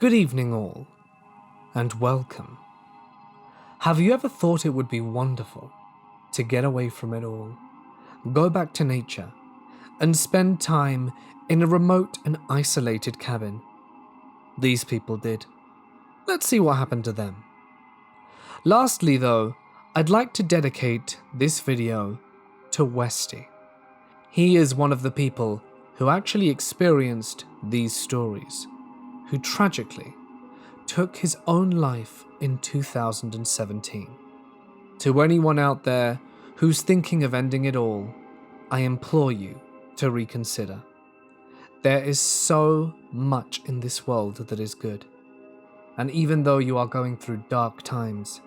Good evening all, and welcome. Have you ever thought it would be wonderful to get away from it all, go back to nature, and spend time in a remote and isolated cabin? These people did. Let's see what happened to them. Lastly though, I'd like to dedicate this video to Westy. He is one of the people who actually experienced these stories, who tragically took his own life in 2017. To anyone out there who's thinking of ending it all, I implore you to reconsider. There is so much in this world that is good. And even though you are going through dark times,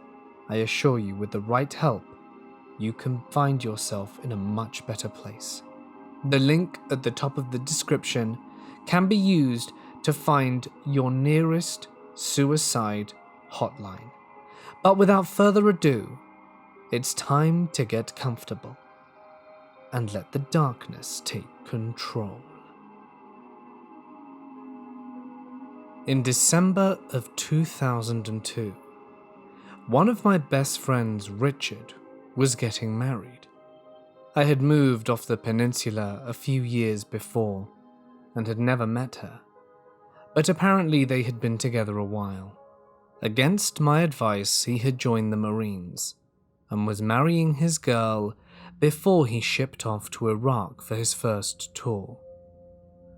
I assure you with the right help, you can find yourself in a much better place. The link at the top of the description can be used to find your nearest suicide hotline. But without further ado, it's time to get comfortable and let the darkness take control. In December of 2002, one of my best friends, Richard, was getting married. I had moved off the peninsula a few years before and had never met her, but apparently they had been together a while. Against my advice, he had joined the Marines and was marrying his girl before he shipped off to Iraq for his first tour.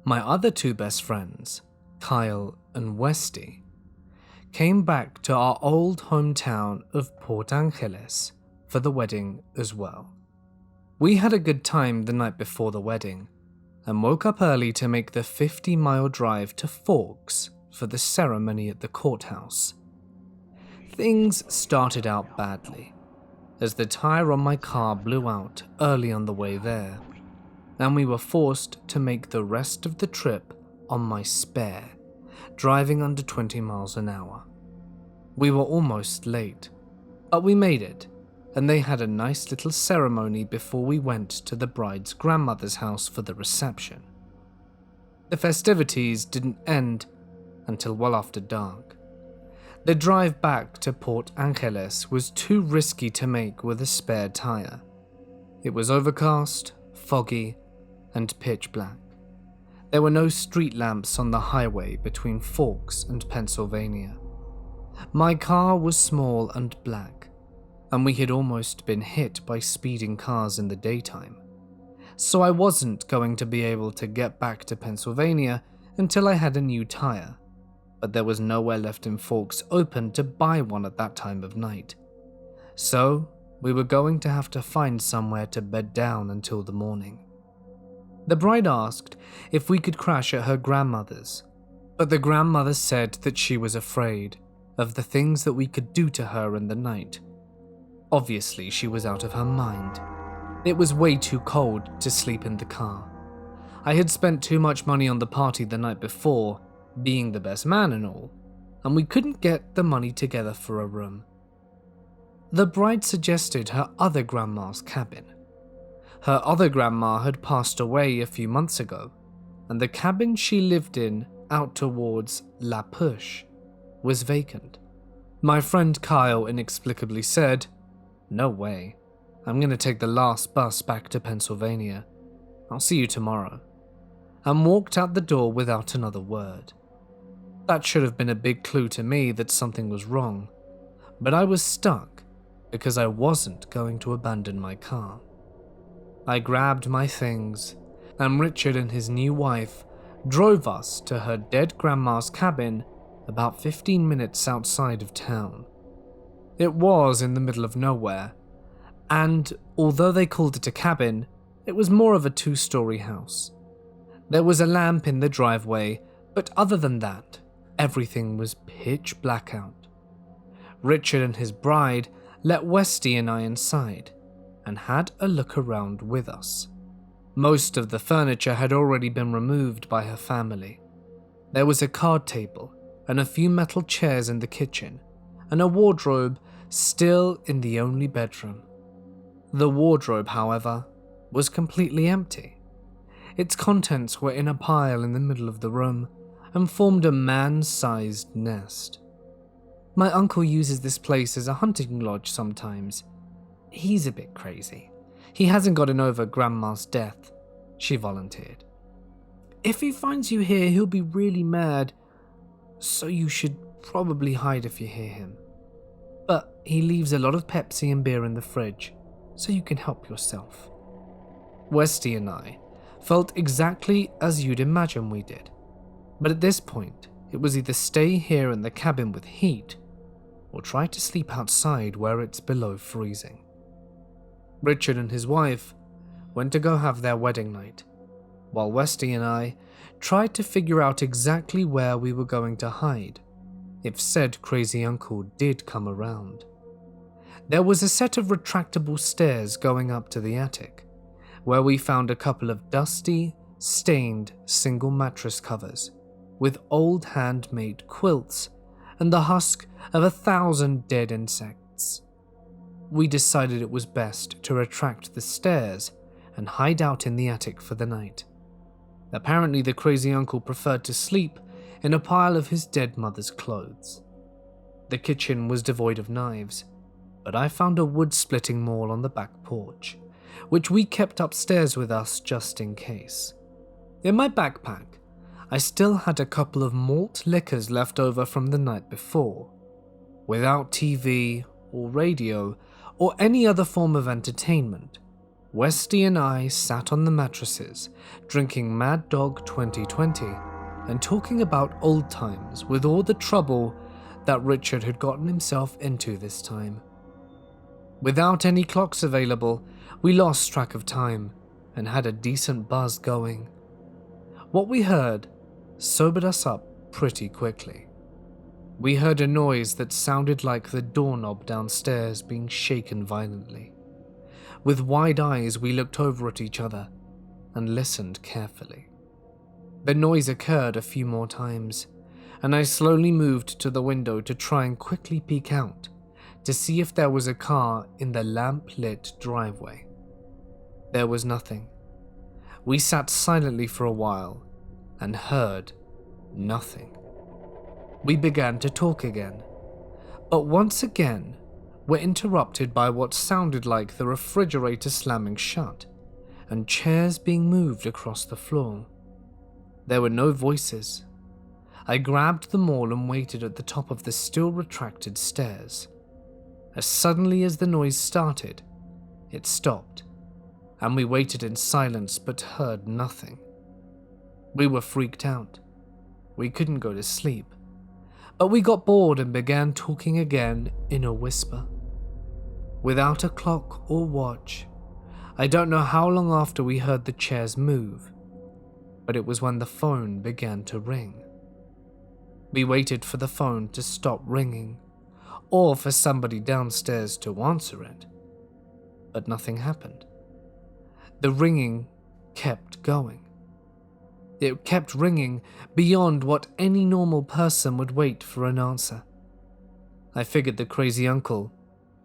My other two best friends, Kyle and Westy, came back to our old hometown of Port Angeles for the wedding as well. We had a good time the night before the wedding and woke up early to make the 50-mile drive to Forks for the ceremony at the courthouse. Things started out badly, as the tire on my car blew out early on the way there, and we were forced to make the rest of the trip on my spare, driving under 20 miles an hour. We were almost late, but we made it, and they had a nice little ceremony before we went to the bride's grandmother's house for the reception. The festivities didn't end until well after dark. The drive back to Port Angeles was too risky to make with a spare tire. It was overcast, foggy, and pitch black. There were no street lamps on the highway between Forks and Pennsylvania. My car was small and black, and we had almost been hit by speeding cars in the daytime, so I wasn't going to be able to get back to Pennsylvania until I had a new tire, but there was nowhere left in Forks open to buy one at that time of night. So we were going to have to find somewhere to bed down until the morning. The bride asked if we could crash at her grandmother's, but the grandmother said that she was afraid of the things that we could do to her in the night. Obviously, she was out of her mind. It was way too cold to sleep in the car. I had spent too much money on the party the night before, being the best man and all, and we couldn't get the money together for a room. The bride suggested her other grandma's cabin. Her other grandma had passed away a few months ago, and the cabin she lived in out towards La Push was vacant. My friend Kyle inexplicably said, "No way, I'm going to take the last bus back to Pennsylvania. I'll see you tomorrow," and walked out the door without another word. That should have been a big clue to me that something was wrong, but I was stuck because I wasn't going to abandon my car. I grabbed my things, and Richard and his new wife drove us to her dead grandma's cabin about 15 minutes outside of town. It was in the middle of nowhere, and although they called it a cabin, it was more of a 2-story house. There was a lamp in the driveway, but other than that, everything was pitch black out. Richard and his bride let Westy and I inside, and had a look around with us. Most of the furniture had already been removed by her family. There was a card table and a few metal chairs in the kitchen, and a wardrobe still in the only bedroom. The wardrobe, however, was completely empty. Its contents were in a pile in the middle of the room, and formed a man-sized nest. My uncle uses this place as a hunting lodge sometimes. He's a bit crazy. He hasn't gotten over Grandma's death, she volunteered. If he finds you here, he'll be really mad, so you should probably hide if you hear him. But he leaves a lot of Pepsi and beer in the fridge, so you can help yourself. Westy and I felt exactly as you'd imagine we did, but at this point, it was either stay here in the cabin with heat, or try to sleep outside where it's below freezing. Richard and his wife went to go have their wedding night, while Westy and I tried to figure out exactly where we were going to hide if said crazy uncle did come around. There was a set of retractable stairs going up to the attic, where we found a couple of dusty, stained single mattress covers with old handmade quilts and the husk of 1,000 dead insects. We decided it was best to retract the stairs and hide out in the attic for the night. Apparently, the crazy uncle preferred to sleep in a pile of his dead mother's clothes. The kitchen was devoid of knives, but I found a wood-splitting maul on the back porch, which we kept upstairs with us just in case. In my backpack, I still had a couple of malt liquors left over from the night before. Without TV or radio or any other form of entertainment, Westy and I sat on the mattresses, drinking Mad Dog 2020 and talking about old times with all the trouble that Richard had gotten himself into this time. Without any clocks available, we lost track of time and had a decent buzz going. What we heard sobered us up pretty quickly. We heard a noise that sounded like the doorknob downstairs being shaken violently. With wide eyes, we looked over at each other and listened carefully. The noise occurred a few more times, and I slowly moved to the window to try and quickly peek out to see if there was a car in the lamp-lit driveway. There was nothing. We sat silently for a while and heard nothing. We began to talk again, but once again were interrupted by what sounded like the refrigerator slamming shut and chairs being moved across the floor. There were no voices. I grabbed them all and waited at the top of the still retracted stairs. As suddenly as the noise started, it stopped, and we waited in silence but heard nothing. We were freaked out. We couldn't go to sleep, but we got bored and began talking again in a whisper. Without a clock or watch, I don't know how long after we heard the chairs move, but it was when the phone began to ring. We waited for the phone to stop ringing, or for somebody downstairs to answer it, but nothing happened. The ringing kept going. It kept ringing beyond what any normal person would wait for an answer. I figured the crazy uncle,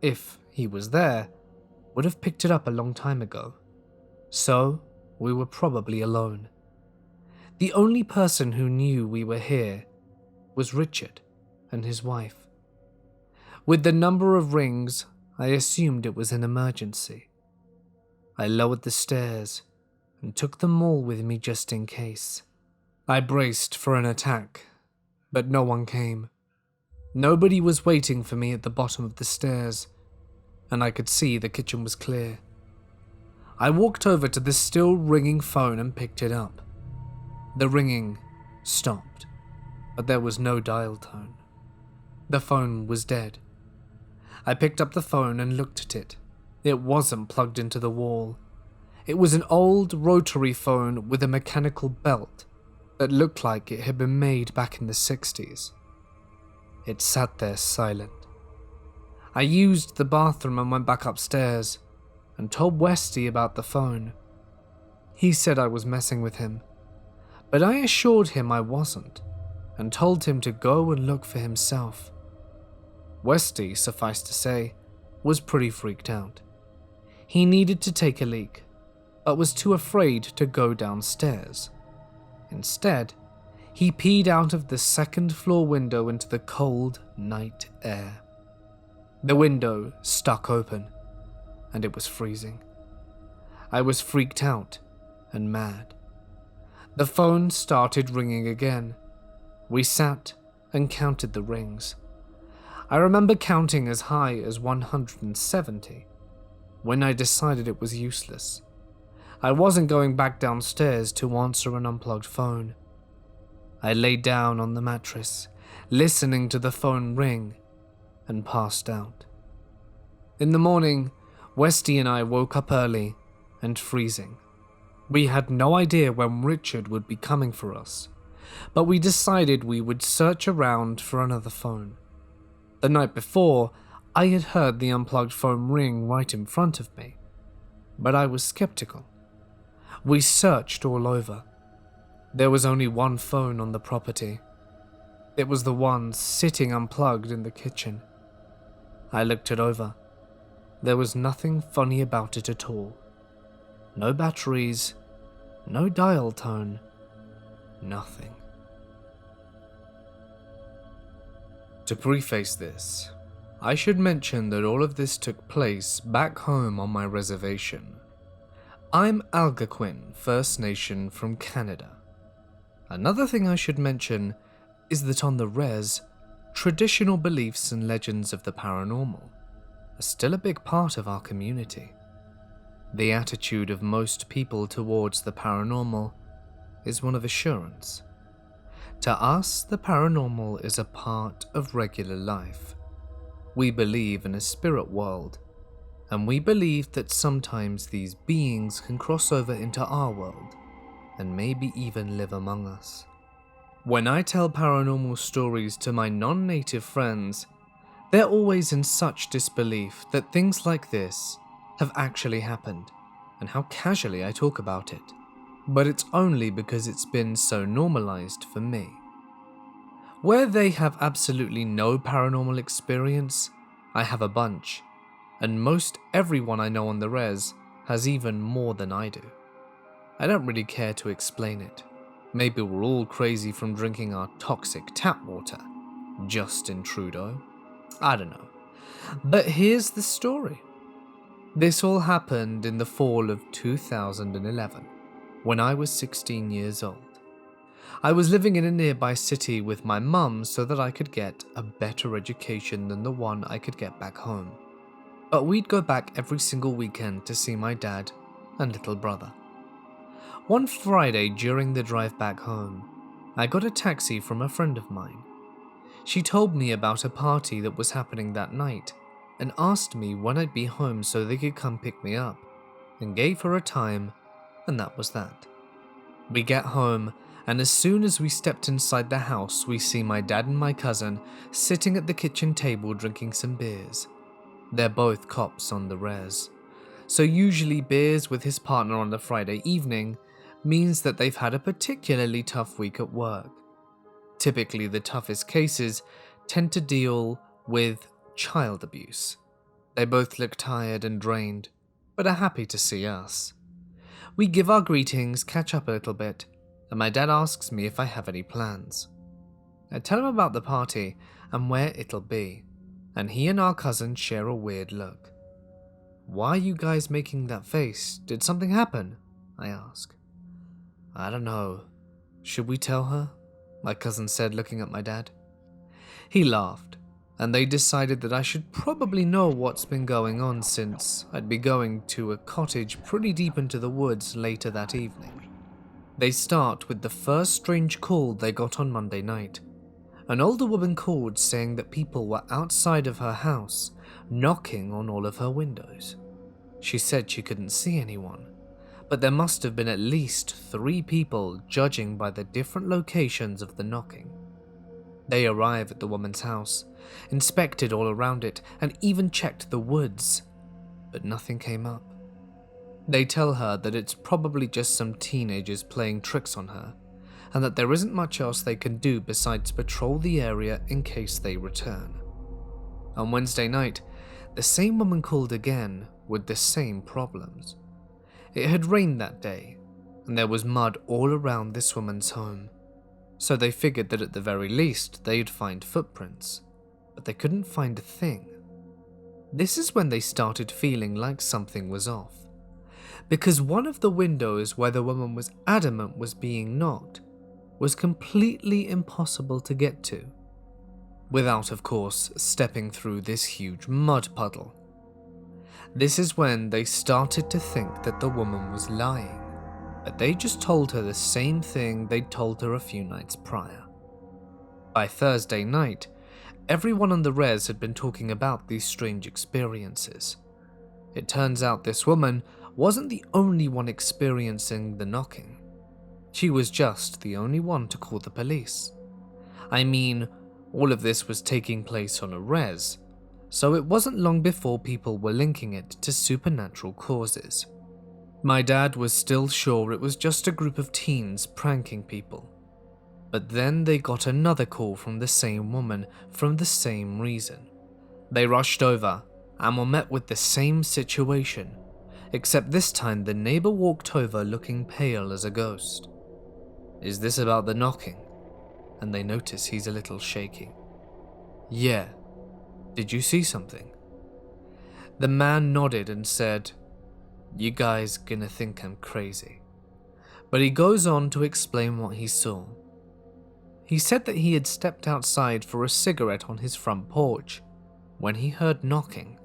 if he was there, would have picked it up a long time ago. So, we were probably alone. The only person who knew we were here was Richard and his wife. With the number of rings, I assumed it was an emergency. I lowered the stairs and took them all with me just in case. I braced for an attack, but no one came. Nobody was waiting for me at the bottom of the stairs, and I could see the kitchen was clear. I walked over to the still ringing phone and picked it up. The ringing stopped, but there was no dial tone. The phone was dead. I picked up the phone and looked at it. It wasn't plugged into the wall. It was an old rotary phone with a mechanical belt that looked like it had been made back in the 60s. It sat there silent. I used the bathroom and went back upstairs and told Westy about the phone. He said I was messing with him, but I assured him I wasn't and told him to go and look for himself. Westy, suffice to say, was pretty freaked out. He needed to take a leak, but was too afraid to go downstairs. Instead, He peed out of the second-floor window into the cold night air. The window stuck open, and it was freezing. I was freaked out and mad. The phone started ringing again. We sat and counted the rings. I remember counting as high as 170 when I decided it was useless. I wasn't going back downstairs to answer an unplugged phone. I lay down on the mattress, listening to the phone ring, and passed out. In the morning, Westy and I woke up early and freezing. We had no idea when Richard would be coming for us, but we decided we would search around for another phone. The night before, I had heard the unplugged phone ring right in front of me, but I was skeptical. We searched all over. There was only one phone on the property. It was the one sitting unplugged in the kitchen. I looked it over. There was nothing funny about it at all. No batteries, no dial tone, nothing. To preface this, I should mention that all of this took place back home on my reservation. I'm Algonquin First Nation from Canada. Another thing I should mention is that on the res, traditional beliefs and legends of the paranormal are still a big part of our community. The attitude of most people towards the paranormal is one of assurance. To us, the paranormal is a part of regular life. We believe in a spirit world, and we believe that sometimes these beings can cross over into our world and maybe even live among us. When I tell paranormal stories to my non-native friends, they're always in such disbelief that things like this have actually happened, and how casually I talk about it. But it's only because it's been so normalized for me. Where they have absolutely no paranormal experience, I have a bunch, and most everyone I know on the res has even more than I do. I don't really care to explain it. Maybe we're all crazy from drinking our toxic tap water. Justin Trudeau. I don't know. But here's the story. This all happened in the fall of 2011, when I was 16 years old. I was living in a nearby city with my mum so that I could get a better education than the one I could get back home. But we'd go back every single weekend to see my dad and little brother. One Friday during the drive back home, I got a taxi from a friend of mine. She told me about a party that was happening that night and asked me when I'd be home so they could come pick me up, and gave her a time, and that was that. We get home, and as soon as we stepped inside the house, we see my dad and my cousin sitting at the kitchen table drinking some beers. They're both cops on the res, so usually beers with his partner on the Friday evening means that they've had a particularly tough week at work. Typically, the toughest cases tend to deal with child abuse. They both look tired and drained, but are happy to see us. We give our greetings, catch up a little bit, and my dad asks me if I have any plans. I tell him about the party and where it'll be, and he and our cousin share a weird look. "Why are you guys making that face? Did something happen?" I ask. "I don't know. Should we tell her?" my cousin said, looking at my dad. He laughed, and they decided that I should probably know what's been going on since I'd be going to a cottage pretty deep into the woods later that evening. They start with the first strange call they got on Monday night. An older woman called saying that people were outside of her house, knocking on all of her windows. She said she couldn't see anyone, but there must have been at least 3 people, judging by the different locations of the knocking. They arrive at the woman's house, inspected all around it, and even checked the woods, but nothing came up. They tell her that it's probably just some teenagers playing tricks on her, and that there isn't much else they can do besides patrol the area in case they return. On Wednesday night, the same woman called again with the same problems. It had rained that day, and there was mud all around this woman's home. so they figured that at the very least they'd find footprints, but they couldn't find a thing. This is when they started feeling like something was off, because one of the windows where the woman was adamant was being knocked was completely impossible to get to, without of course stepping through this huge mud puddle. This is when they started to think that the woman was lying, but they just told her the same thing they'd told her a few nights prior. By Thursday night, everyone on the res had been talking about these strange experiences. It turns out this woman wasn't the only one experiencing the knocking. She was just the only one to call the police. I mean, all of this was taking place on a res, so it wasn't long before people were linking it to supernatural causes. My dad was still sure it was just a group of teens pranking people. But then they got another call from the same woman from the same reason. They rushed over and were met with the same situation, except this time the neighbor walked over looking pale as a ghost. "Is this about the knocking?" And they notice he's a little shaky. "Yeah. Did you see something?" The man nodded and said, "You guys gonna think I'm crazy." But he goes on to explain what he saw. He said that he had stepped outside for a cigarette on his front porch when he heard knocking.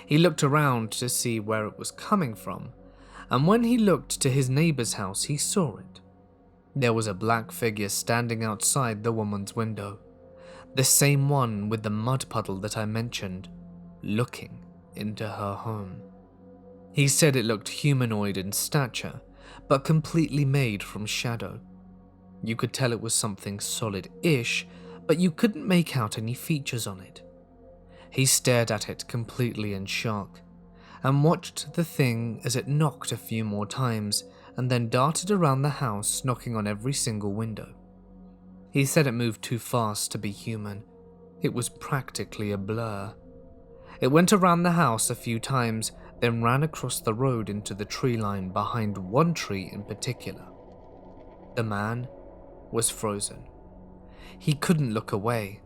He looked around to see where it was coming from, and when he looked to his neighbor's house, he saw it. There was a black figure standing outside the woman's window, the same one with the mud puddle that I mentioned, looking into her home. He said it looked humanoid in stature, but completely made from shadow. You could tell it was something solid-ish, but you couldn't make out any features on it. He stared at it completely in shock, and watched the thing as it knocked a few more times and then darted around the house, knocking on every single window. He said it moved too fast to be human. It was practically a blur. It went around the house a few times, then ran across the road into the tree line behind one tree in particular. The man was frozen. He couldn't look away.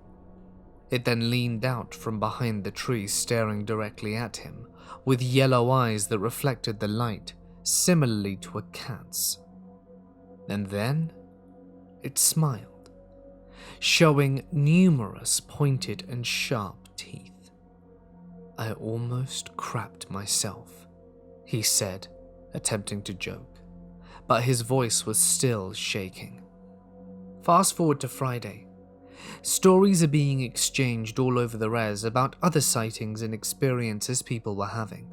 It then leaned out from behind the tree, staring directly at him, with yellow eyes that reflected the light, similarly to a cat's. And then it smiled, showing numerous pointed and sharp teeth. "I almost crapped myself," he said, attempting to joke, but his voice was still shaking. Fast forward to Friday. Stories are being exchanged all over the res about other sightings and experiences people were having.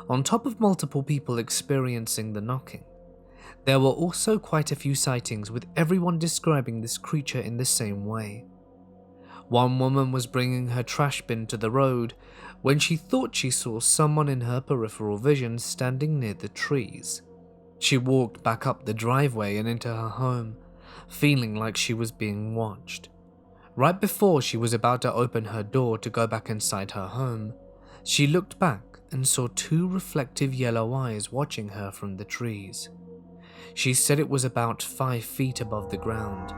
On top of multiple people experiencing the knocking, there were also quite a few sightings with everyone describing this creature in the same way. One woman was bringing her trash bin to the road when she thought she saw someone in her peripheral vision standing near the trees. She walked back up the driveway and into her home, feeling like she was being watched. Right before she was about to open her door to go back inside her home, she looked back and saw two reflective yellow eyes watching her from the trees. She said it was about 5 feet above the ground.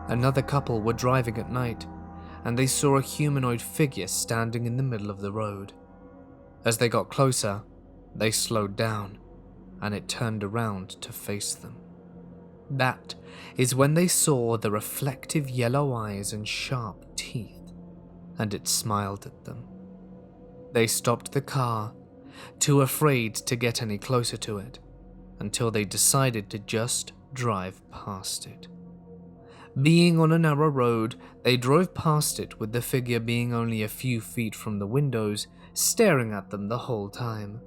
Another couple were driving at night, and they saw a humanoid figure standing in the middle of the road. As they got closer, they slowed down, and it turned around to face them. That is when they saw the reflective yellow eyes and sharp teeth, and it smiled at them. They stopped the car, too afraid to get any closer to it, until they decided to just drive past it. Being on a narrow road, they drove past it with the figure being only a few feet from the windows, staring at them the whole time.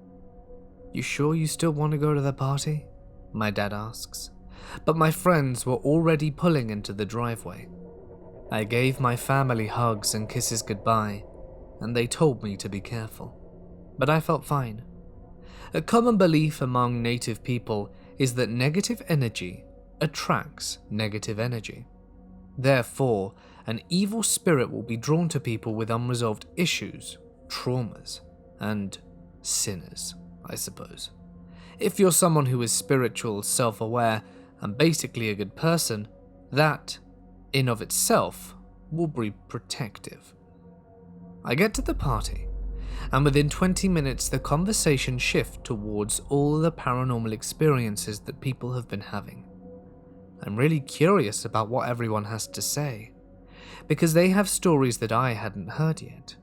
"You sure you still want to go to the party?" my dad asks. But my friends were already pulling into the driveway. I gave my family hugs and kisses goodbye, and they told me to be careful. But I felt fine. A common belief among native people is that negative energy attracts negative energy. Therefore, an evil spirit will be drawn to people with unresolved issues, traumas, and sinners, I suppose. If you're someone who is spiritual, self-aware, and basically a good person, That, in of itself, will be protective. I get to the party, and within 20 minutes the conversation shifts towards all the paranormal experiences that people have been having. I'm really curious about what everyone has to say, because they have stories that I hadn't heard yet.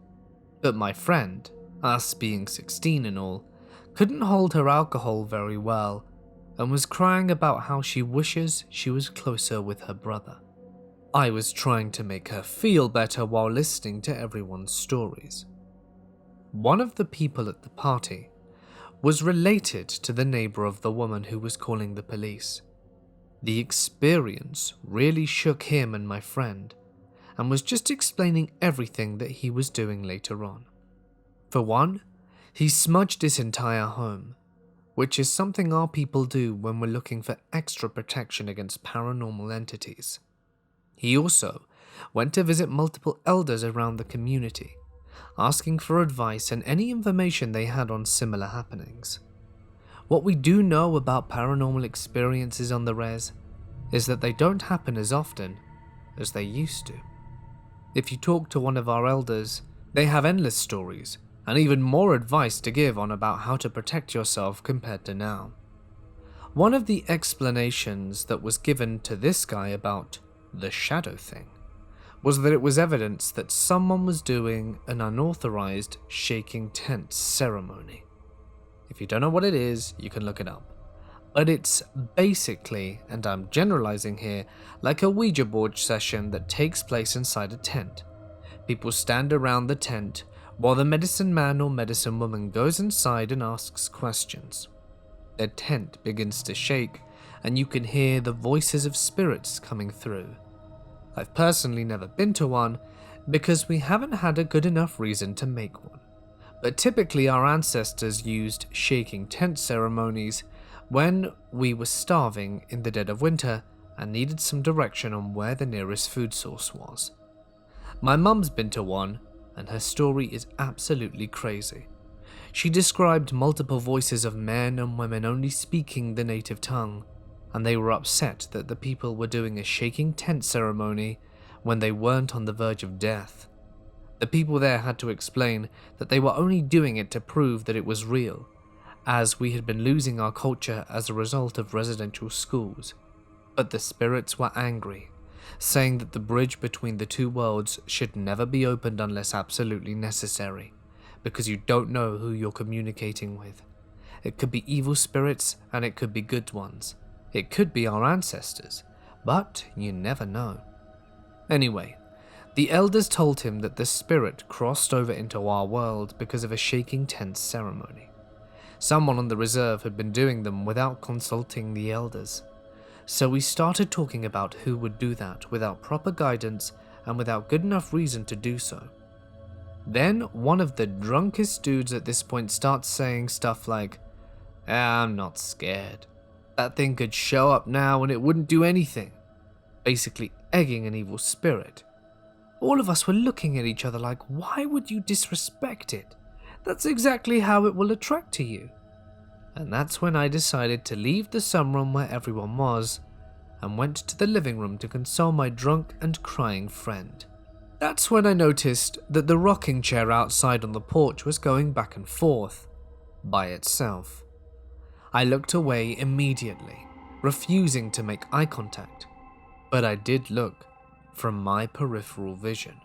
But my friend, us being 16 and all, couldn't hold her alcohol very well and was crying about how she wishes she was closer with her brother. I was trying to make her feel better while listening to everyone's stories. One of the people at the party was related to the neighbor of the woman who was calling the police. The experience really shook him and my friend, and was just explaining everything that he was doing later on. For one, he smudged his entire home, which is something our people do when we're looking for extra protection against paranormal entities. He also went to visit multiple elders around the community, asking for advice and any information they had on similar happenings. What we do know about paranormal experiences on the res is that they don't happen as often as they used to. If you talk to one of our elders, they have endless stories and even more advice to give on about how to protect yourself compared to now. One of the explanations that was given to this guy about the shadow thing was that it was evidence that someone was doing an unauthorized shaking tent ceremony. If you don't know what it is, you can look it up. But it's basically, and I'm generalizing here, like a Ouija board session that takes place inside a tent. People stand around the tent while the medicine man or medicine woman goes inside and asks questions. Their tent begins to shake, and you can hear the voices of spirits coming through. I've personally never been to one because we haven't had a good enough reason to make one. But typically our ancestors used shaking tent ceremonies when we were starving in the dead of winter and needed some direction on where the nearest food source was. My mum's been to one, and her story is absolutely crazy. She described multiple voices of men and women only speaking the native tongue, and they were upset that the people were doing a shaking tent ceremony when they weren't on the verge of death. The people there had to explain that they were only doing it to prove that it was real, as we had been losing our culture as a result of residential schools. But the spirits were angry, saying that the bridge between the two worlds should never be opened unless absolutely necessary, because you don't know who you're communicating with. It could be evil spirits and it could be good ones. It could be our ancestors, but you never know. Anyway, the elders told him that the spirit crossed over into our world because of a shaking tent ceremony. Someone on the reserve had been doing them without consulting the elders. So we started talking about who would do that without proper guidance and without good enough reason to do so. Then one of the drunkest dudes at this point starts saying stuff like, I'm not scared. That thing could show up now and it wouldn't do anything. Basically egging an evil spirit. All of us were looking at each other like, why would you disrespect it? That's exactly how it will attract to you. And that's when I decided to leave the sunroom where everyone was and went to the living room to console my drunk and crying friend. That's when I noticed that the rocking chair outside on the porch was going back and forth by itself. I looked away immediately, refusing to make eye contact, but I did look from my peripheral vision.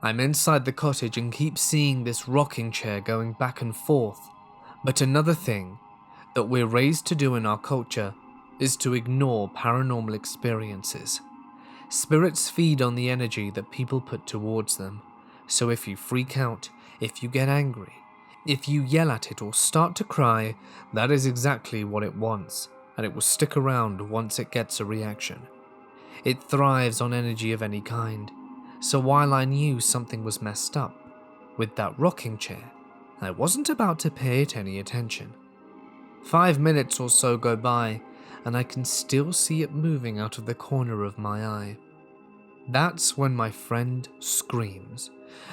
I'm inside the cottage and keep seeing this rocking chair going back and forth, but another thing that we're raised to do in our culture is to ignore paranormal experiences. Spirits feed on the energy that people put towards them, so if you freak out, if you get angry, if you yell at it or start to cry, that is exactly what it wants, and it will stick around once it gets a reaction. It thrives on energy of any kind, so while I knew something was messed up with that rocking chair, I wasn't about to pay it any attention. 5 minutes or so go by, and I can still see it moving out of the corner of my eye. That's when my friend screams,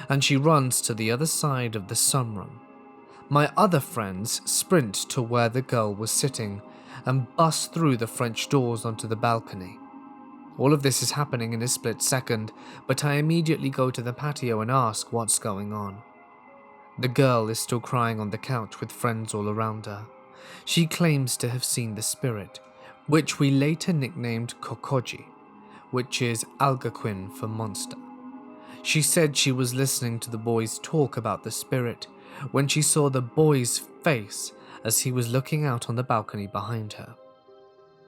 and she runs to the other side of the sunroom. My other friends sprint to where the girl was sitting and bust through the French doors onto the balcony. All of this is happening in a split second, but I immediately go to the patio and ask what's going on. The girl is still crying on the couch with friends all around her. She claims to have seen the spirit, which we later nicknamed Kokoji, which is Algonquin for monster. She said she was listening to the boys talk about the spirit when she saw the boy's face as he was looking out on the balcony behind her.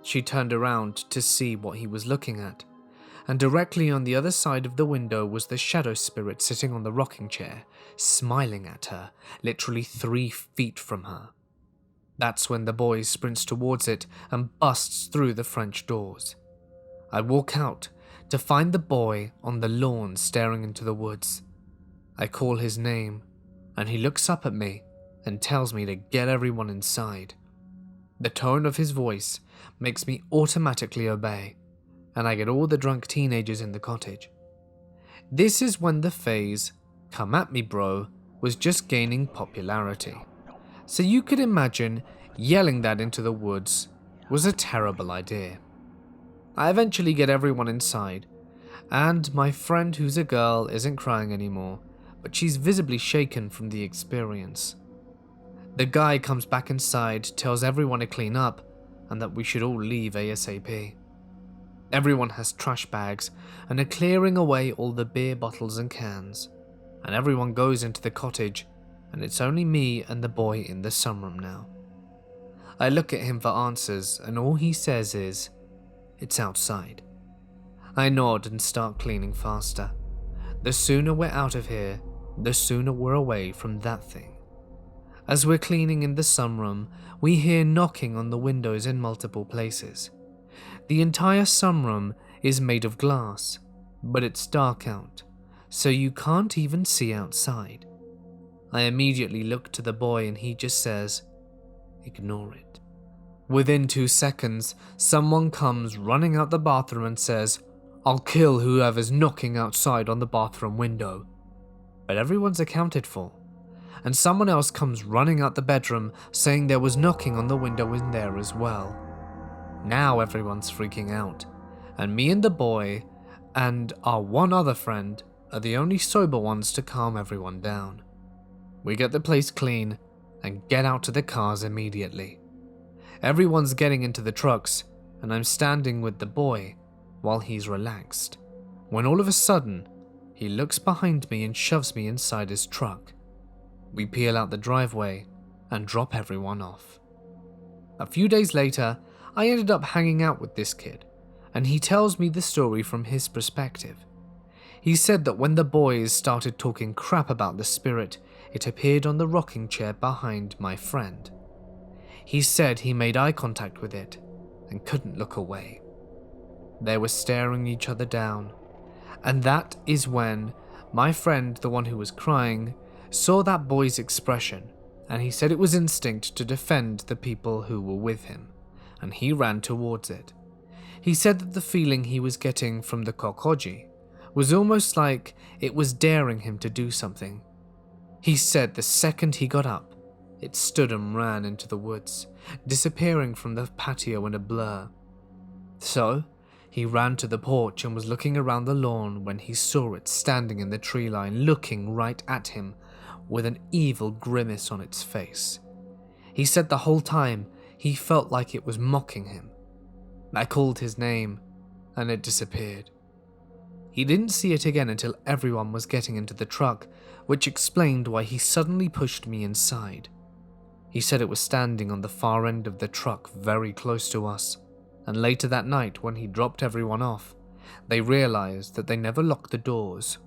She turned around to see what he was looking at, and directly on the other side of the window was the shadow spirit sitting on the rocking chair, smiling at her, literally 3 feet from her. That's when the boy sprints towards it and busts through the French doors. I walk out to find the boy on the lawn staring into the woods. I call his name, and he looks up at me and tells me to get everyone inside. The tone of his voice makes me automatically obey, and I get all the drunk teenagers in the cottage. This is when the phase, "come at me bro," was just gaining popularity. So you could imagine yelling that into the woods was a terrible idea. I eventually get everyone inside, and my friend who's a girl isn't crying anymore, but she's visibly shaken from the experience. The guy comes back inside, tells everyone to clean up, and that we should all leave ASAP. Everyone has trash bags and are clearing away all the beer bottles and cans, and everyone goes into the cottage, and it's only me and the boy in the sunroom now. I look at him for answers, and all he says is, "It's outside." I nod and start cleaning faster. The sooner we're out of here, the sooner we're away from that thing. As we're cleaning in the sunroom, we hear knocking on the windows in multiple places. The entire sunroom is made of glass, but it's dark out, so you can't even see outside. I immediately look to the boy and he just says, "Ignore it." Within 2 seconds, someone comes running out the bathroom and says, "I'll kill whoever's knocking outside on the bathroom window." But everyone's accounted for, and someone else comes running out the bedroom saying there was knocking on the window in there as well. Now everyone's freaking out, and me and the boy and our one other friend are the only sober ones to calm everyone down. We get the place clean and get out to the cars immediately. Everyone's getting into the trucks, and I'm standing with the boy while he's relaxed, when all of a sudden, he looks behind me and shoves me inside his truck. We peel out the driveway and drop everyone off. A few days later, I ended up hanging out with this kid, and he tells me the story from his perspective. He said that when the boys started talking crap about the spirit, it appeared on the rocking chair behind my friend. He said he made eye contact with it and couldn't look away. They were staring each other down, and that is when my friend, the one who was crying, saw that boy's expression, and he said it was instinct to defend the people who were with him, and he ran towards it. He said that the feeling he was getting from the Kokoji was almost like it was daring him to do something. He said the second he got up, it stood and ran into the woods, disappearing from the patio in a blur. So, he ran to the porch and was looking around the lawn when he saw it standing in the tree line looking right at him with an evil grimace on its face. He said the whole time he felt like it was mocking him. I called his name and it disappeared. He didn't see it again until everyone was getting into the truck, which explained why he suddenly pushed me inside. He said it was standing on the far end of the truck very close to us, and later that night when he dropped everyone off, they realized that they never locked the doors,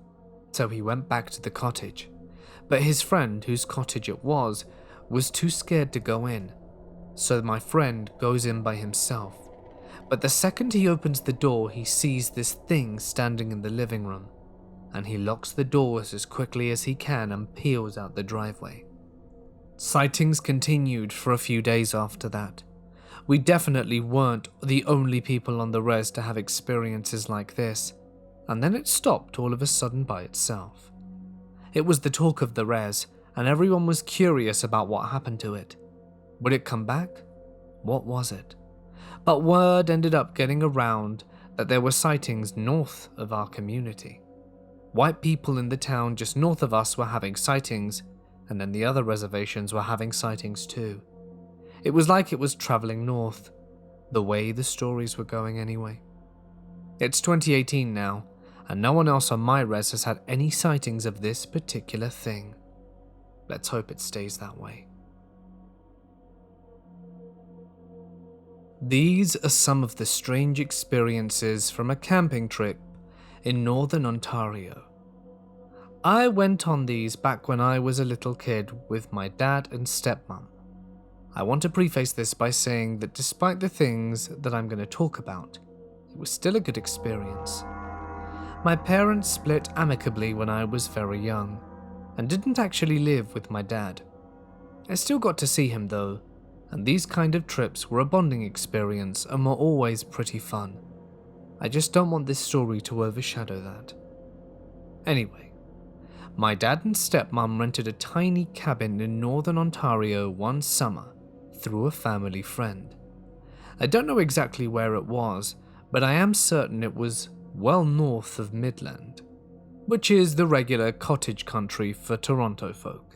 so he went back to the cottage. But his friend, whose cottage it was too scared to go in, so my friend goes in by himself. But the second he opens the door, he sees this thing standing in the living room, and he locks the doors as quickly as he can and peels out the driveway. Sightings continued for a few days after that. We definitely weren't the only people on the res to have experiences like this, and then it stopped all of a sudden by itself. It was the talk of the res, and everyone was curious about what happened to it. Would it come back? What was it? But word ended up getting around that there were sightings north of our community. White people in the town just north of us were having sightings, and then the other reservations were having sightings too. It was like it was traveling north, the way the stories were going anyway. It's 2018 now, and no one else on my res has had any sightings of this particular thing. Let's hope it stays that way. These are some of the strange experiences from a camping trip in northern Ontario. I went on these back when I was a little kid with my dad and stepmom. I want to preface this by saying that despite the things that I'm going to talk about, it was still a good experience. My parents split amicably when I was very young, and didn't actually live with my dad. I still got to see him though, and these kind of trips were a bonding experience and were always pretty fun. I just don't want this story to overshadow that. Anyway, my dad and stepmom rented a tiny cabin in northern Ontario one summer through a family friend. I don't know exactly where it was, but I am certain it was well north of Midland, which is the regular cottage country for Toronto folk.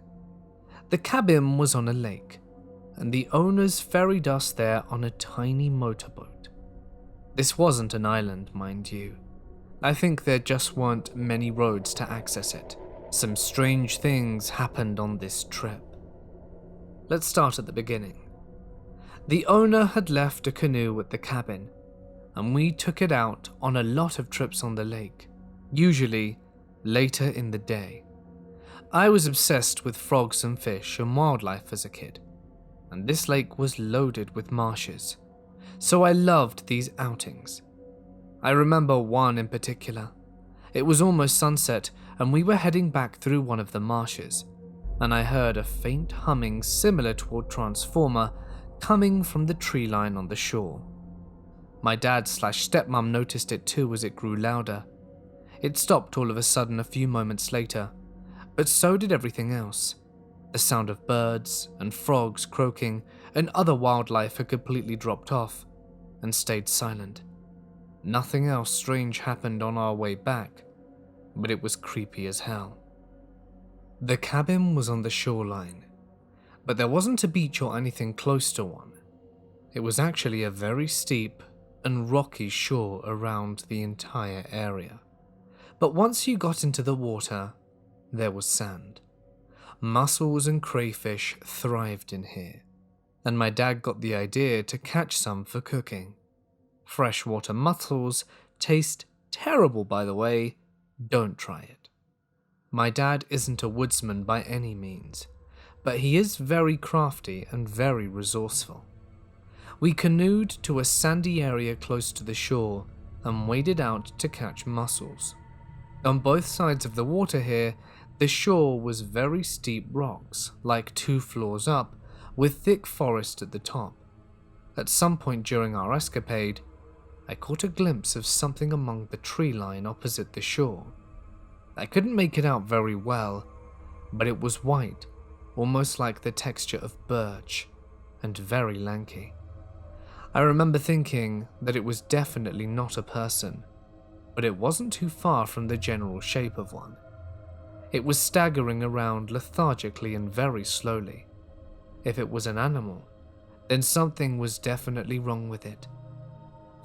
The cabin was on a lake, and the owners ferried us there on a tiny motorboat. This wasn't an island, mind you. I think there just weren't many roads to access it. Some strange things happened on this trip. Let's start at the beginning. The owner had left a canoe at the cabin, and we took it out on a lot of trips on the lake, usually later in the day. I was obsessed with frogs and fish and wildlife as a kid, and this lake was loaded with marshes, so I loved these outings. I remember one in particular. It was almost sunset, and we were heading back through one of the marshes, and I heard a faint humming similar to a transformer coming from the tree line on the shore. My dad/stepmom noticed it too as it grew louder. It stopped all of a sudden a few moments later, but so did everything else. The sound of birds and frogs croaking and other wildlife had completely dropped off and stayed silent. Nothing else strange happened on our way back, but it was creepy as hell. The cabin was on the shoreline, but there wasn't a beach or anything close to one. It was actually a very steep and rocky shore around the entire area. But once you got into the water, there was sand. Mussels and crayfish thrived in here, and my dad got the idea to catch some for cooking. Freshwater mussels taste terrible, by the way. Don't try it. My dad isn't a woodsman by any means, but he is very crafty and very resourceful. We canoed to a sandy area close to the shore and waded out to catch mussels. On both sides of the water here, the shore was very steep rocks, like 2 floors up, with thick forest at the top. At some point during our escapade, I caught a glimpse of something among the tree line opposite the shore. I couldn't make it out very well, but it was white, almost like the texture of birch, and very lanky. I remember thinking that it was definitely not a person, but it wasn't too far from the general shape of one. It was staggering around lethargically and very slowly. If it was an animal, then something was definitely wrong with it.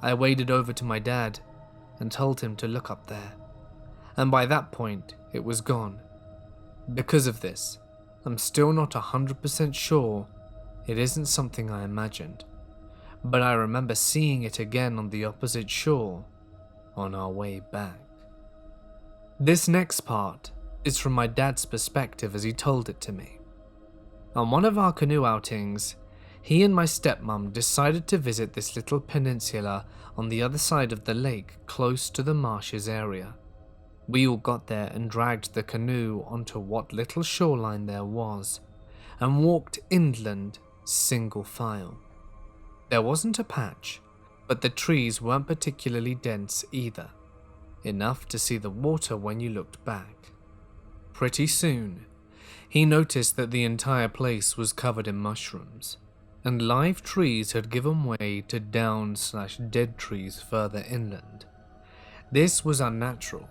I waded over to my dad and told him to look up there, and by that point it was gone. Because of this, I'm still not 100% sure it isn't something I imagined, but I remember seeing it again on the opposite shore on our way back. This next part is from my dad's perspective as he told it to me. On one of our canoe outings, he and my stepmom decided to visit this little peninsula on the other side of the lake close to the marshes area. We all got there and dragged the canoe onto what little shoreline there was and walked inland single file. There wasn't a patch, but the trees weren't particularly dense either, enough to see the water when you looked back. Pretty soon, he noticed that the entire place was covered in mushrooms, and live trees had given way to down/dead trees further inland. This was unnatural,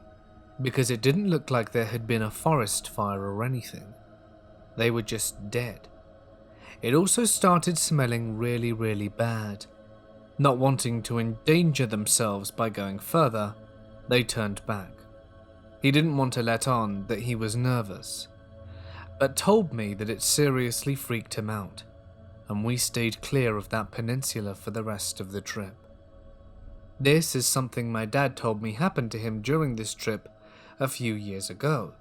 because it didn't look like there had been a forest fire or anything. They were just dead. It also started smelling really, really bad. Not wanting to endanger themselves by going further, they turned back. He didn't want to let on that he was nervous, but told me that it seriously freaked him out, and we stayed clear of that peninsula for the rest of the trip. This is something my dad told me happened to him during this trip a few years ago.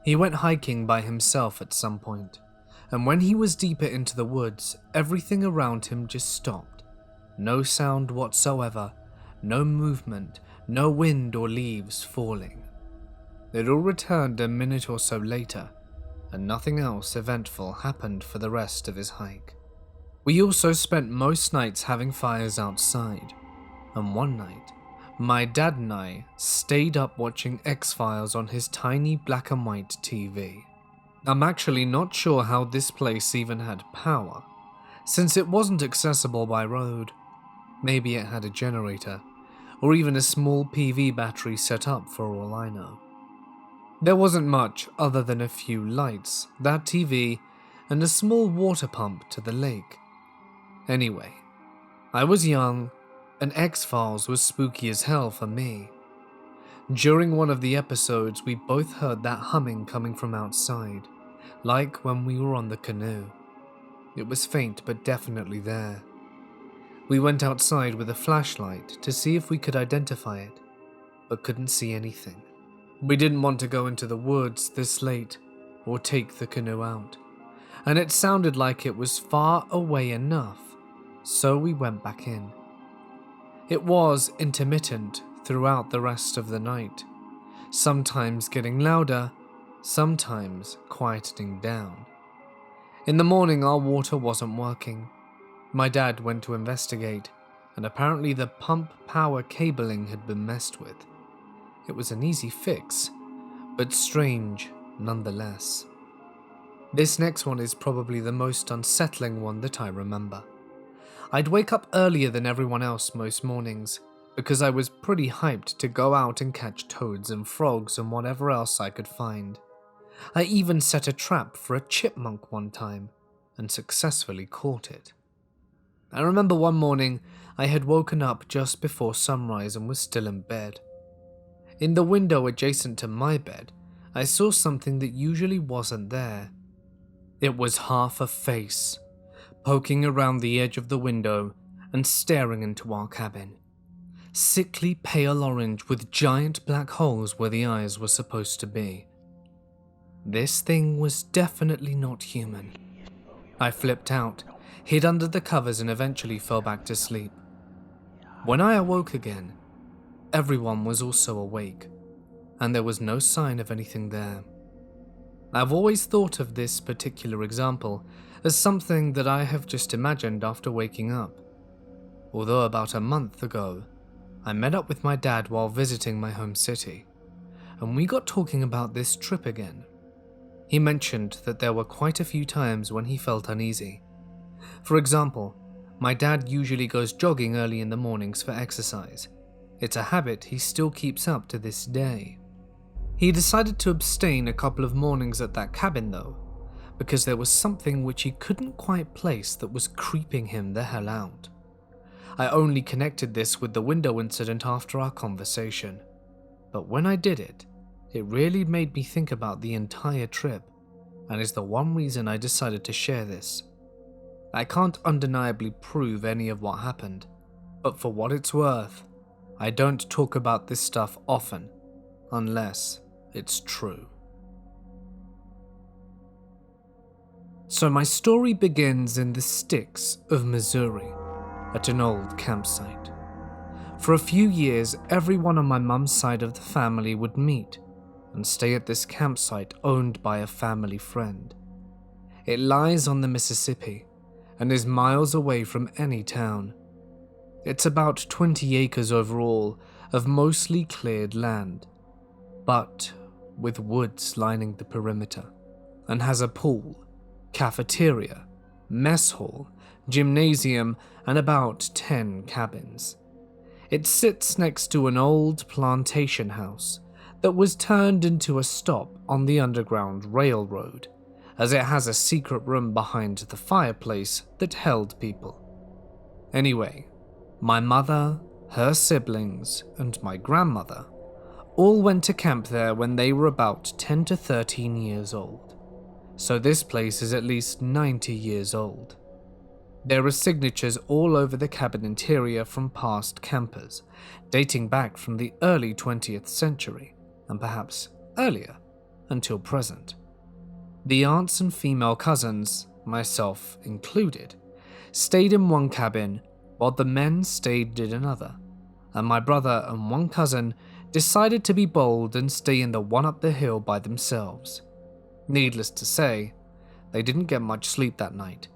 He went hiking by himself at some point, and when he was deeper into the woods, everything around him just stopped. No sound whatsoever, no movement, no wind or leaves falling. It all returned a minute or so later, and nothing else eventful happened for the rest of his hike. We also spent most nights having fires outside, and one night, my dad and I stayed up watching X-Files on his tiny black and white TV. I'm actually not sure how this place even had power, since it wasn't accessible by road. Maybe it had a generator, or even a small PV battery set up for all I know. There wasn't much other than a few lights, that TV, and a small water pump to the lake. Anyway, I was young, and X-Files was spooky as hell for me. During one of the episodes, we both heard that humming coming from outside, like when we were on the canoe. It was faint but definitely there. We went outside with a flashlight to see if we could identify it, but couldn't see anything. We didn't want to go into the woods this late or take the canoe out, and it sounded like it was far away enough, so we went back in. It was intermittent throughout the rest of the night, sometimes getting louder, sometimes quietening down. In the morning, our water wasn't working. My dad went to investigate, and apparently the pump power cabling had been messed with. It was an easy fix, but strange nonetheless. This next one is probably the most unsettling one that I remember. I'd wake up earlier than everyone else most mornings, because I was pretty hyped to go out and catch toads and frogs and whatever else I could find. I even set a trap for a chipmunk one time, and successfully caught it. I remember one morning I had woken up just before sunrise and was still in bed. In the window adjacent to my bed, I saw something that usually wasn't there. It was half a face, poking around the edge of the window and staring into our cabin. Sickly pale orange with giant black holes where the eyes were supposed to be. This thing was definitely not human. I flipped out, hid under the covers and eventually fell back to sleep. When I awoke again, everyone was also awake, and there was no sign of anything there. I've always thought of this particular example as something that I have just imagined after waking up. Although about a month ago, I met up with my dad while visiting my home city, and we got talking about this trip again. He mentioned that there were quite a few times when he felt uneasy. For example, my dad usually goes jogging early in the mornings for exercise. It's a habit he still keeps up to this day. He decided to abstain a couple of mornings at that cabin though, because there was something which he couldn't quite place that was creeping him the hell out. I only connected this with the window incident after our conversation, but when I did it really made me think about the entire trip, and is the one reason I decided to share this. I can't undeniably prove any of what happened, but for what it's worth, I don't talk about this stuff often, unless it's true. So my story begins in the sticks of Missouri, at an old campsite. For a few years, everyone on my mum's side of the family would meet and stay at this campsite owned by a family friend. It lies on the Mississippi and is miles away from any town. It's about 20 acres overall of mostly cleared land, but with woods lining the perimeter, and has a pool, cafeteria, mess hall, gymnasium, and about 10 cabins. It sits next to an old plantation house that was turned into a stop on the Underground Railroad, as it has a secret room behind the fireplace that held people. Anyway, my mother, her siblings, and my grandmother all went to camp there when they were about 10 to 13 years old, so this place is at least 90 years old. There are signatures all over the cabin interior from past campers, dating back from the early 20th century, and perhaps earlier, until present. The aunts and female cousins, myself included, stayed in one cabin while the men stayed in another, and my brother and one cousin decided to be bold and stay in the one up the hill by themselves. Needless to say, they didn't get much sleep that night,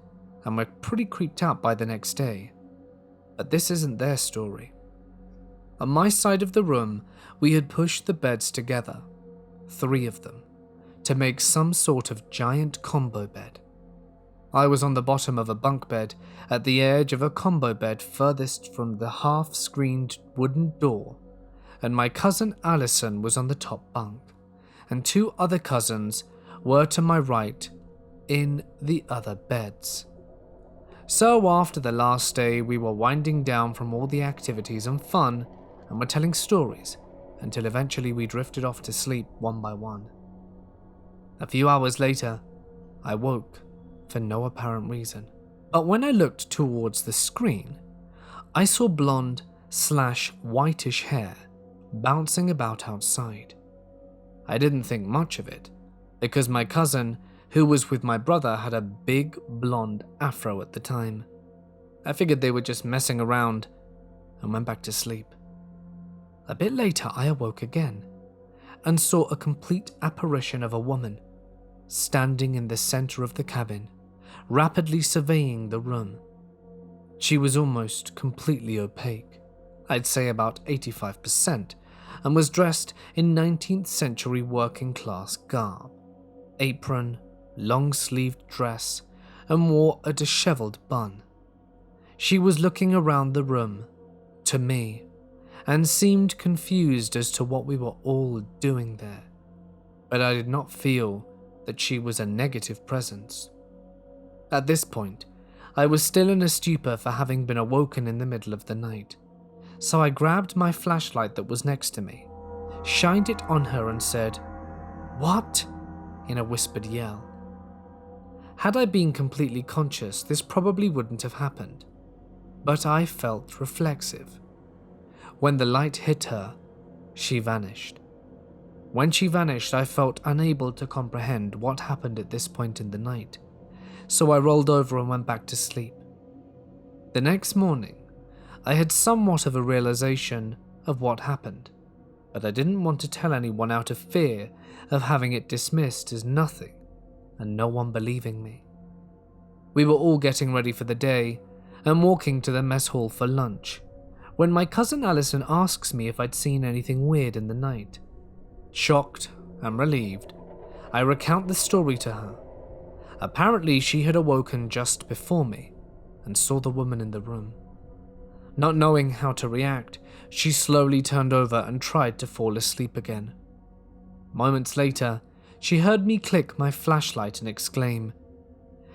and were pretty creeped out by the next day. But this isn't their story. On my side of the room, we had pushed the beds together, 3 of them, to make some sort of giant combo bed. I was on the bottom of a bunk bed at the edge of a combo bed furthest from the half-screened wooden door, and my cousin Allison was on the top bunk, and 2 other cousins were to my right in the other beds. So after the last day, we were winding down from all the activities and fun, and were telling stories, until eventually we drifted off to sleep one by one. A few hours later, I woke for no apparent reason, but when I looked towards the screen, I saw blonde/whitish hair bouncing about outside. I didn't think much of it, because my cousin, who was with my brother, had a big blonde afro at the time. I figured they were just messing around and went back to sleep. A bit later, I awoke again and saw a complete apparition of a woman standing in the center of the cabin, rapidly surveying the room. She was almost completely opaque, I'd say about 85%, and was dressed in 19th century working class garb, apron, long-sleeved dress, and wore a disheveled bun. She was looking around the room, to me, and seemed confused as to what we were all doing there, but I did not feel that she was a negative presence. At this point, I was still in a stupor for having been awoken in the middle of the night, so I grabbed my flashlight that was next to me, shined it on her and said, "What?" in a whispered yell. Had I been completely conscious, this probably wouldn't have happened, but I felt reflexive. When the light hit her, she vanished. When she vanished, I felt unable to comprehend what happened at this point in the night, so I rolled over and went back to sleep. The next morning, I had somewhat of a realization of what happened, but I didn't want to tell anyone out of fear of having it dismissed as nothing and no one believing me. We were all getting ready for the day and walking to the mess hall for lunch, when my cousin Allison asks me if I'd seen anything weird in the night. Shocked and relieved, I recount the story to her. Apparently, she had awoken just before me and saw the woman in the room. Not knowing how to react, she slowly turned over and tried to fall asleep again. Moments later, she heard me click my flashlight and exclaim.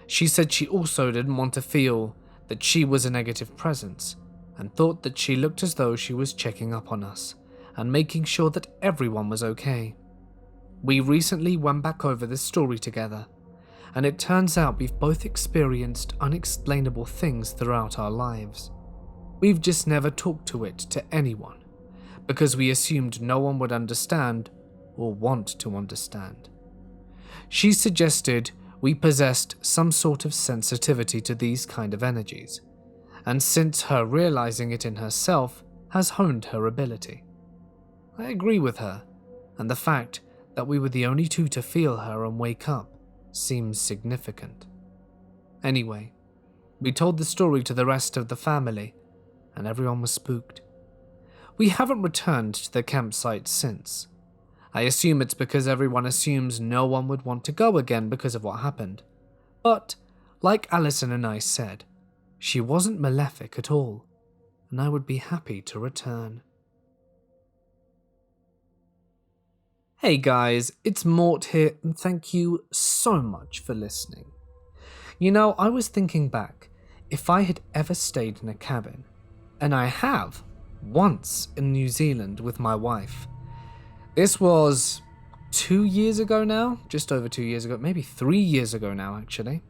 She said she also didn't want to feel that she was a negative presence, and thought that she looked as though she was checking up on us and making sure that everyone was okay. We recently went back over this story together, and it turns out we've both experienced unexplainable things throughout our lives. We've just never talked to it to anyone, because we assumed no one would understand or want to understand. She suggested we possessed some sort of sensitivity to these kind of energies, and since her realizing it in herself has honed her ability. I agree with her, and the fact that we were the only 2 to feel her and wake up seems significant. Anyway, we told the story to the rest of the family, and everyone was spooked. We haven't returned to the campsite since. I assume it's because everyone assumes no one would want to go again because of what happened. But, like Allison and I said, she wasn't malefic at all. and I would be happy to return. Hey guys, it's Mort here, and thank you so much for listening. You know, I was thinking back, if I had ever stayed in a cabin, and I have once in New Zealand with my wife. This was 2 years ago now, just over 2 years ago, maybe 3 years ago now actually.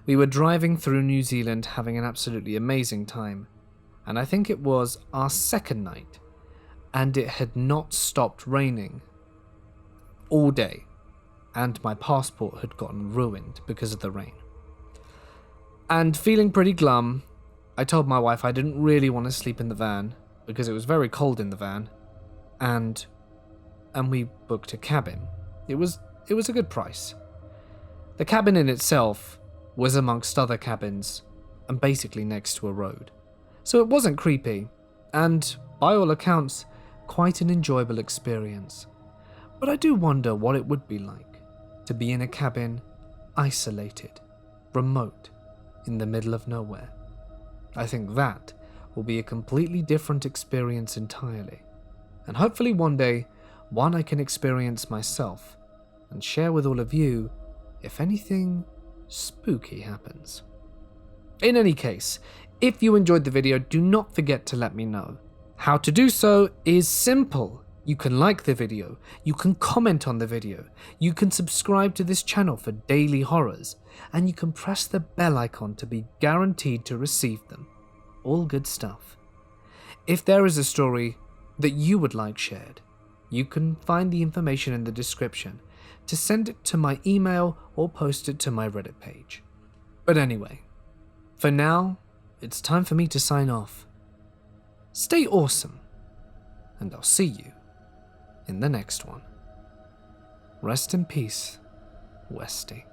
We were driving through New Zealand having an absolutely amazing time, and I think it was our second night, and it had not stopped raining all day, and my passport had gotten ruined because of the rain. And feeling pretty glum, I told my wife I didn't really want to sleep in the van because it was very cold in the van, and we booked a cabin. It was a good price. The cabin in itself was amongst other cabins and basically next to a road, so it wasn't creepy, and by all accounts, quite an enjoyable experience. But I do wonder what it would be like to be in a cabin, isolated, remote, in the middle of nowhere. I think that will be a completely different experience entirely, and hopefully one day, one I can experience myself and share with all of you if anything spooky happens. In any case, if you enjoyed the video, do not forget to let me know. How to do so is simple. You can like the video, you can comment on the video, you can subscribe to this channel for daily horrors, and you can press the bell icon to be guaranteed to receive them. All good stuff. If there is a story that you would like shared, you can find the information in the description to send it to my email or post it to my Reddit page. But anyway, for now, it's time for me to sign off. Stay awesome, and I'll see you in the next one. Rest in peace, Westy.